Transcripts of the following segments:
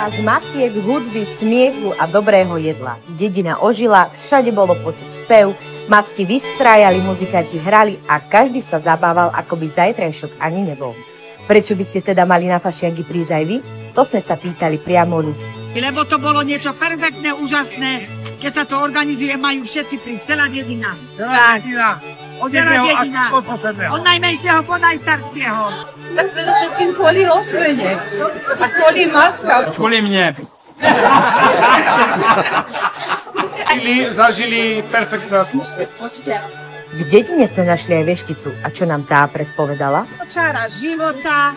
Čas masiek, hudby, smiechu a dobrého jedla. Dedina ožila, všade bolo počuť spev, masky vystrájali, muzikanti hrali a každý sa zabával, ako by zajtrajšok ani nebol. Prečo by ste teda mali na fašiangy prísť aj vy? To sme sa pýtali priamo ľudí. Lebo to bolo niečo perfektné, úžasné. Keď sa to organizuje, majú všetci prísť, celá dedina. Celá dedina. Od najmenšieho po najstaršieho. Tak predovšetkým kvôli rozvede a kvôli maskám. Kvôli mne. Zažili perfektnú atmosféru. V dedine sme našli aj vešticu. A čo nám tá predpovedala? Čara života,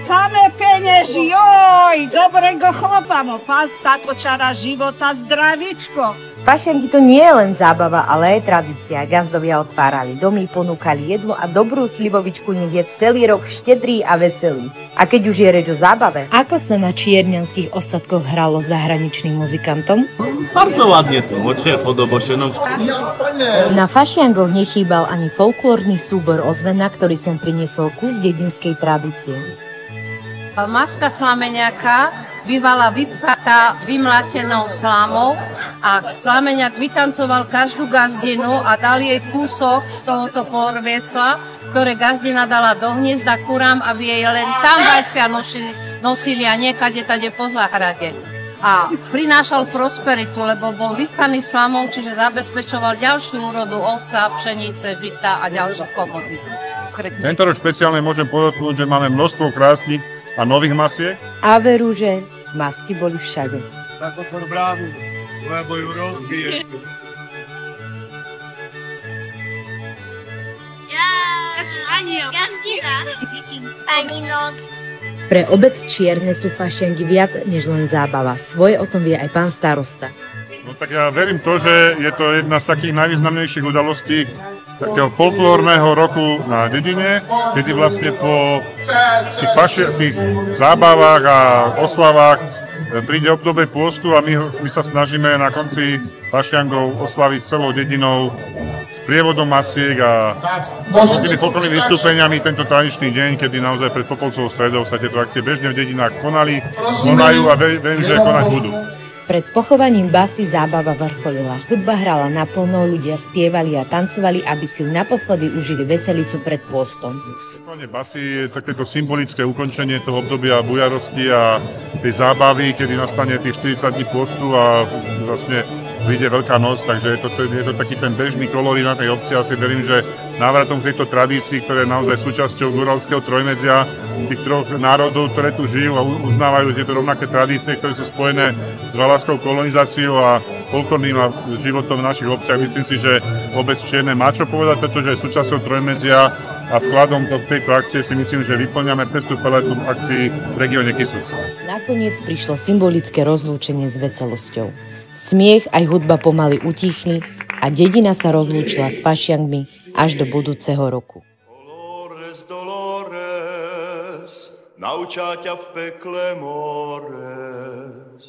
samé penieži, joj, dobrego chlapa, no táto čara života, zdravičko. Fašiangy to nie je len zábava, ale aj tradícia. Gazdovia otvárali domy, ponúkali jedlo a dobrú slivovičku nech je celý rok štedrý a veselý. A keď už je reč o zábave, ako sa na čierňanských ostatkoch hralo zahraničným muzikantom? Bardzo ładnie to, mocie podoba się nam. Na fašiangoch nechýbal ani folklórny súbor Ozvena, ktorý sem priniesol kus dedinskej tradície. Maska slameniaka bývala vypchatá vymlatenou slámou a slameniak vytancoval každú gazdinu a dal jej kúsok z tohoto porviesla, ktoré gazdina dala do hniezda kurám, aby jej len tam vajcia nosili a niekade tade po záhrade. A prinášal prosperitu, lebo bol vypchaný slamou, čiže zabezpečoval ďalšiu úrodu ovsa, pšenice, žita a ďalšie komodity. Tento rok špeciálne môžem podotknúť, že máme množstvo krásnych a nových masiek. A veru, že masky boli všade. Tak otvor brávu, lebo ju rozbije. Pani noc. Pre obec Čierne sú fašiangy viac než len zábava. Svoje o tom vie aj pán starosta. No tak ja verím to, že je to jedna z takých najvýznamnejších udalostí z takého folklórneho roku na dedine, kedy vlastne po tých zábavách a oslavách príde obdobie pôstu a my sa snažíme na konci fašiangov oslaviť celou dedinou s prievodom masiek a tými folklórnymi vystúpeniami tento tradičný deň, kedy naozaj pred Popolcovou stredou sa tieto akcie bežne v dedinách konajú a verím, že konať budú. Pred pochovaním basy zábava vrcholila. Hudba hrala naplno, ľudia spievali a tancovali, aby si naposledy užili veselicu pred pôstom. Pochovanie basy je takéto symbolické ukončenie toho obdobia bujarosti a tej zábavy, kedy nastane tých 40 dní pôstu a vlastne vyjde Veľká noc, takže je to taký ten bežný kolorit na tej obci. Asi verím, že návratom k tejto tradícii, ktoré je naozaj súčasťou Guralského trojmedzia, tých troch národov, ktoré tu žijú a uznávajú tieto rovnaké tradície, ktoré sú spojené s valaskou kolonizáciou a folklórnym životom v našich obciach. Myslím si, že obec Čierne má čo povedať, pretože je súčasťou trojmedzia a vkladom tejto akcie si myslím, že vyplňame pestrú paletu akcií v regióne Kysuc. Nakoniec prišlo symbolické rozlúčenie s veselosťou. Smiech aj hudba pomaly utichli a dedina sa rozlúčila s fašiangmi až do budúceho roku. Dolores, Dolores, naučá ťa v pekle mores.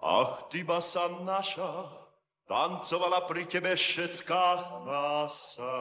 Ach, ty basa naša, tancovala pri tebe všetká krása.